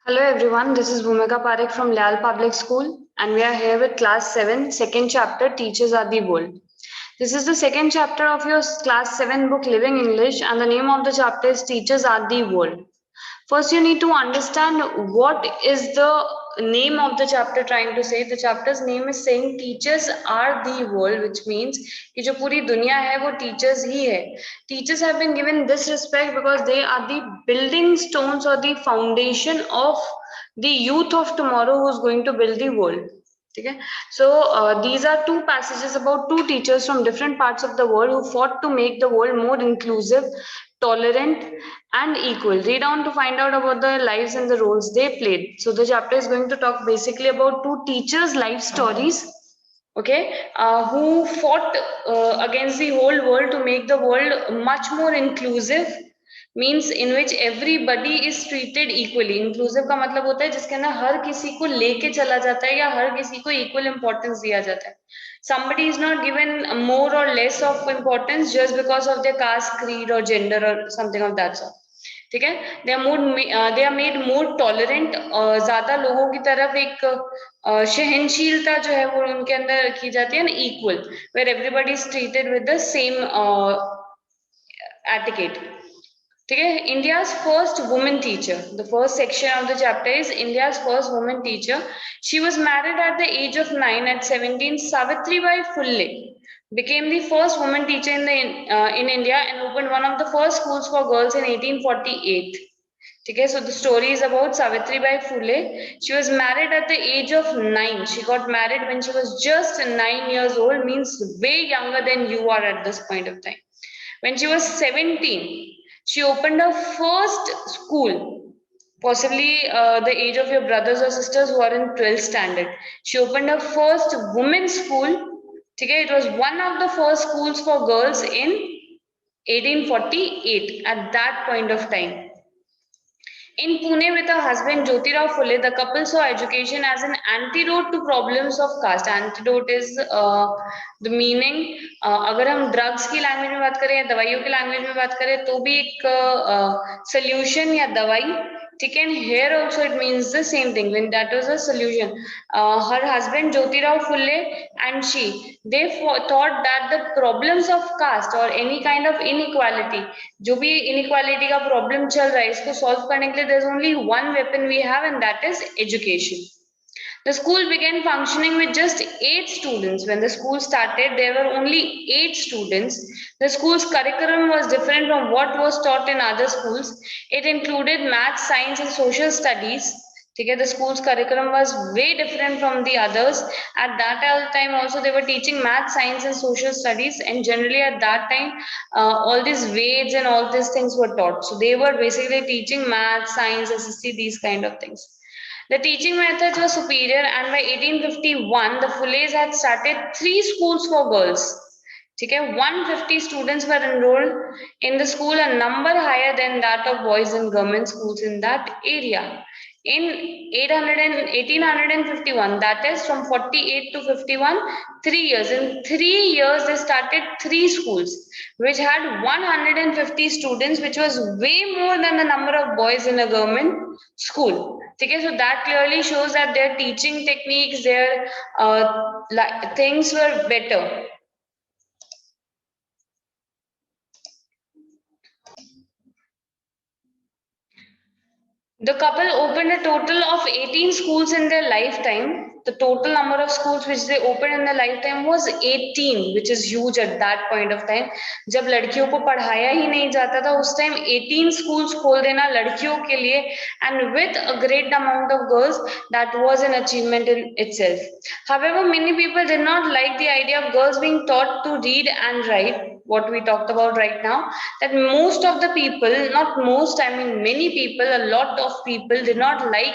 Hello everyone, this is Bhumika Parekh from Lyall Public School and we are here with class 7, second chapter, Teachers Are the World. This is the second chapter of your class 7 book Living English and the name of the chapter is Teachers Are the World. First, you need to understand what is the name of the chapter trying to say. The chapter's name is saying teachers are the world, which means कि जो पूरी दुनिया है वो teachers ही है. Teachers have been given this respect because they are the building stones or the foundation of the youth of tomorrow who is going to build the world. Okay, so these are two passages about two teachers from different parts of the world who fought to make the world more inclusive, tolerant, and equal. Read on to find out about their lives and the roles they played. So the chapter is going to talk basically about two teachers' life stories. Okay, who fought against the whole world to make the world much more inclusive, means in which everybody is treated equally. Inclusive का मतलब होता है जिसके अंदर हर किसी को लेके चला जाता है या हर किसी को इक्वल इंपॉर्टेंस दिया जाता है. somebody is not given more or less of importance just because of their caste, creed or gender or something of that sort. ठीक है, they are made more tolerant. ज्यादा लोगों की तरफ एक सहनशीलता जो है वो उनके अंदर की जाती है ना, equal, where everybody is treated with the same etiquette. ठीक है, India's first woman teacher. The first section of the chapter is India's first woman teacher. She was married at the age of 9. At 17, Savitribai Phule became the first woman teacher in India and opened one of the first schools for girls in 1848. Okay, so the story is about Savitribai Phule. She was married at the age of 9. She got married when she was just 9 years old, means way younger than you are at this point of time. When she was 17, she opened her first school, possibly the age of your brothers or sisters who are in 12th standard. She opened her first women's school. Okay, it was one of the first schools for girls in 1848 at that point of time. In Pune with her husband Jyotirao Phule, the couple saw education as an antidote to problems of caste. Antidote is the meaning. अगर हम drugs की language में बात करें या दवाइयों की language में बात करें तो भी एक solution या दवाई. ठीक है, here also it means the same thing. When that was a solution, her husband Jyotirao Phule and they thought that the problems of caste or any kind of inequality, जो भी inequality का problem चल रहा है इसको solve करने के लिए there's only one weapon we have and that is education. The school began functioning with just 8 students. When the school started, there were only 8 students. The school's curriculum was different from what was taught in other schools. It included math, science, and social studies. Okay, the school's curriculum was way different from the others. At that time also they were teaching math, science and social studies, and generally at that time all these Veds and all these things were taught. So they were basically teaching math, science, SSC, these kind of things. The teaching methods were superior, and by 1851, the Phules had started 3 schools for girls. Okay, 150 students were enrolled in the school, a number higher than that of boys in government schools in that area. In 1851, that is from 48 to 51, 3 years. In 3 years, they started 3 schools, which had 150 students, which was way more than the number of boys in a government school. Okay, so that clearly shows that their teaching techniques, their things were better. The couple opened a total of 18 schools in their lifetime. The total number of schools which they opened in their lifetime was 18, which is huge at that point of time. जब लड़कियों को पढ़ाया ही नहीं जाता था उस time 18 schools खोल देना लड़कियों के लिए, and with a great amount of girls, that was an achievement in itself. However, many people did not like the idea of girls being taught to read and write. What we talked about right now, that most of the people, not most, I mean many people, a lot of people did not like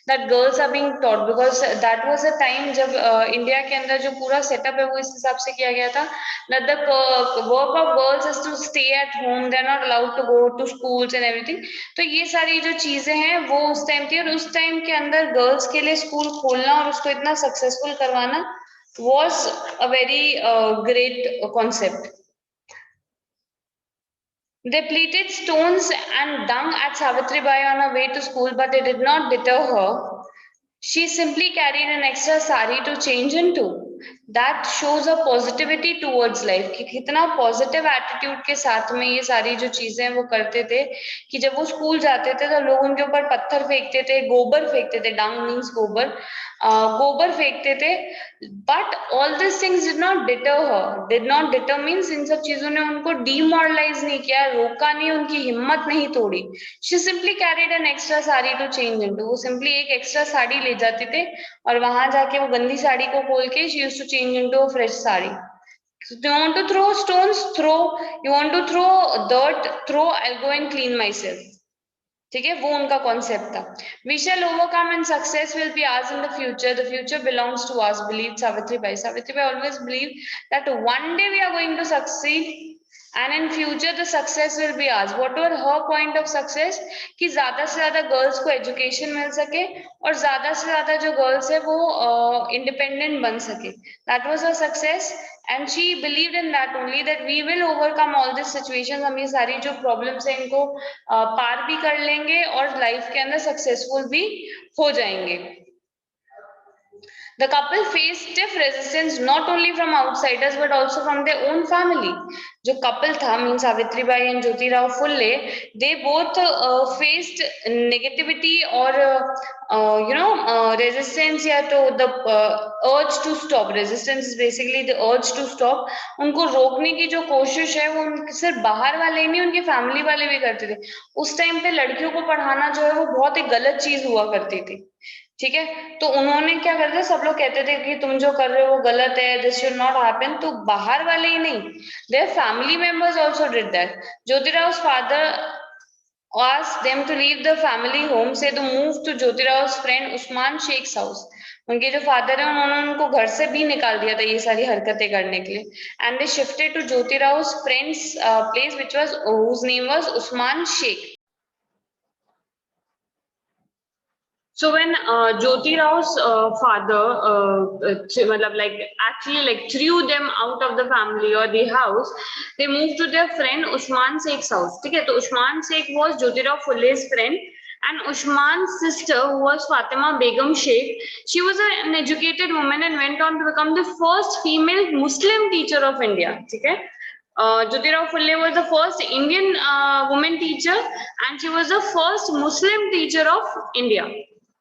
that girls are being taught, because that was a time जब India के अंदर जो पूरा setup है वो इस हिसाब से किया गया था that the work of girls is to stay at home, they are not allowed to go to schools and everything. तो ये सारी जो चीजें हैं वो उस टाइम थी, और उस टाइम के अंदर गर्ल्स के लिए स्कूल खोलना और उसको इतना सक्सेसफुल करवाना was a very great concept. They pelted stones and dung at Savitribai on her way to school, but it did not deter her. She simply carried an extra sari to change into. That shows a positivity towards life कि कितना positive attitude के साथ में ये सारी जो चीजें वो करते थे कि जब वो स्कूल जाते थे तो लोग उनके ऊपर पत्थर फेंकते थे, गोबर फेंकते थे, डंग मीन्स गोबर, गोबर फेंकते थे, but all this things did not deter her, did not deter means in सब चीजों ने उनको डीमोरलाइज नहीं किया, रोका नहीं, उनकी हिम्मत नहीं तोड़ी. She simply carried an extra sari to change into. वो सिंपली एक एक्स्ट्रा साड़ी ले जाते थे और वहां जाके वो गंदी साड़ी को खोल के she used to change into a fresh sari. So do you want to throw stones? Throw. You want to throw dirt? Throw. I'll go and clean myself. ठीक है, वो उनका कॉन्सेप्ट था. We shall overcome and success will be ours in the future. The future belongs to us, believe Savitribai. Savitribai always believe that one day we are going to succeed and in future the success will be ours. Whatever her point of success कि ज्यादा से ज्यादा girls को education मिल सके और ज्यादा से ज्यादा जो गर्ल्स है वो इंडिपेंडेंट बन सके. That was her success and she believed in that only, that we will overcome all these situations. हम ये सारी जो प्रॉब्लम्स है इनको पार भी कर लेंगे और लाइफ के अंदर सक्सेसफुल भी हो जाएंगे. The couple faced stiff resistance not only from outsiders but also from their own family. जो couple था, means Savitribai and Jyotirao Phule, they both faced negativity or resistance, या तो the urge to stop. Resistance is basically the urge to stop. उनको रोकने की जो कोशिश है वो सिर्फ बाहर वाले ही नहीं, उनके फैमिली वाले भी करते थे. उस टाइम पे लड़कियों को पढ़ाना जो है वो बहुत ही गलत चीज हुआ करती थी. ठीक है, तो उन्होंने क्या करते, सब लोग कहते थे कि तुम जो कर रहे हो वो गलत है, दिस शुड नॉट हैपन. तो बाहर वाले ही नहीं, there family members also did that. Jyotirao's father asked them to leave the family home, say to move to Jyotiraw's friend Usman Sheikh's house. उनके जो फादर है उन्होंने उनको घर से भी निकाल दिया था ये सारी हरकतें करने के लिए. And they shifted to Jyotirao's friend's place which was whose name was Usman Sheikh. So when Jyotirau's father actually threw them out of the family or the house, they moved to their friend Usman Sheikh's house. ठीक है, तो Usman Sheikh was Jyotirao Phule's friend, and Usman's sister, who was Fatima Begum Sheikh, she was an educated woman and went on to become the first female Muslim teacher of India. ठीक है, Jyotirao Phule was the first Indian woman teacher and she was the first Muslim teacher of India.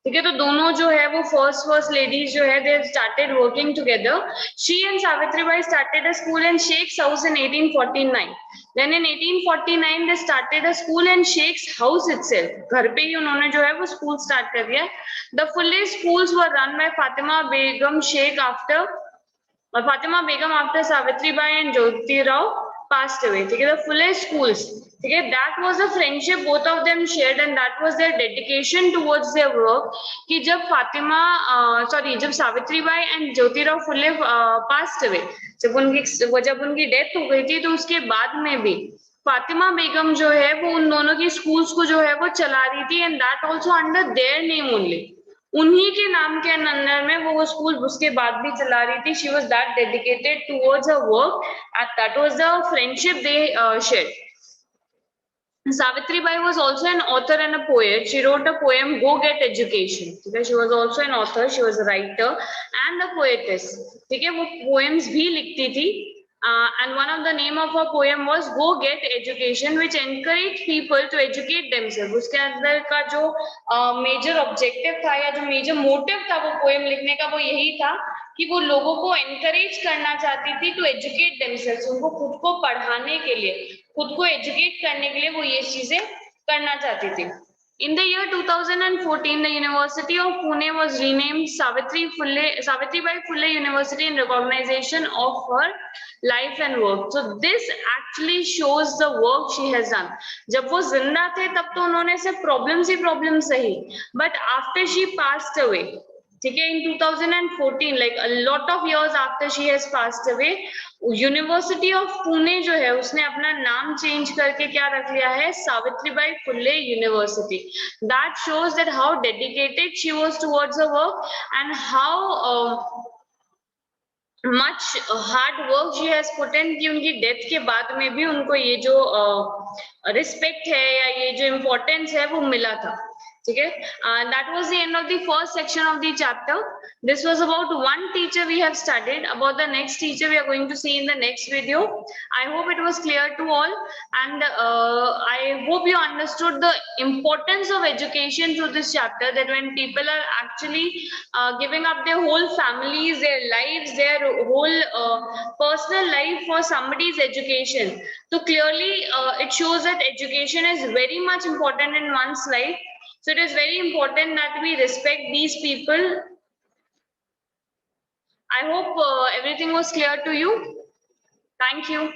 ठीक है, तो दोनों जो है वो first ladies जो है, they started working together. She and Savitribai started a school in Sheikh's house in 1849. Then in 1849 they started a school in Sheikh's house itself. घर पे ही उन्होंने जो है वो स्कूल स्टार्ट कर दिया. The Phule schools were run by Fatima Begum Sheikh after Savitribai and Jyotirao passed away. ठीक है, the Phule schools, ठीक है, that was a friendship both of them shared and that was their dedication towards their work. कि जब Savitribai and Jyotirao Phule passed away, जब उनकी death हो गई थी, तो उसके बाद में भी फातिमा बेगम जो है वो उन दोनों की स्कूल्स को जो है वो चला रही थी, and that also under their name only. उन्हीं के नाम के अंदर में वो स्कूल उसके बाद भी चला रही थी. She was that dedicated towards her work and that was the friendship they shared. Savitribai was also an author and a poet. She wrote a poem, Go Get Education. ठीक है, she was also an author, she was a writer and a poetess. ठीक है, वो poems भी लिखती थी. And one of the name of her poem was Go Get Education, which encouraged people to educate themselves. उसके अंदर का जो मेजर ऑब्जेक्टिव था या जो मेजर मोटिव था वो पोएम लिखने का, वो यही था कि वो लोगों को एनकरेज करना चाहती थी टू एजुकेट देमसेल्व्स. उनको खुद को पढ़ाने के लिए, खुद को एजुकेट करने के लिए वो ये चीजें करना चाहती थी. In the year 2014, the University of Pune was renamed Savitribai Phule University in recognition of her life and work. So this actually shows the work she has done. जब वो जिंदा थे तब तो उन्होंने सिर्फ प्रॉब्लम्स ही प्रॉब्लम्स सही, but after she passed away, ठीक है, in 2014, like a lot of years after she has passed away, university of Pune जो है उसने अपना नाम चेंज करके क्या रख लिया है, Savitribai Phule university. That shows that how dedicated she was towards her work and how much hard work she has put in, कि उनकी डेथ के बाद में भी उनको ये जो रिस्पेक्ट है या ये जो इम्पोर्टेंस है वो मिला था, ठीक है. That was the end of the first section of the chapter. This was about one teacher we have studied. About the next teacher we are going to see in the next video. I hope it was clear to all, and I hope you understood the importance of education through this chapter, that when people are actually giving up their whole families, their lives, their whole personal life for somebody's education, so clearly it shows that education is very much important in one's life. So it is very important that we respect these people. I hope everything was clear to you. Thank you.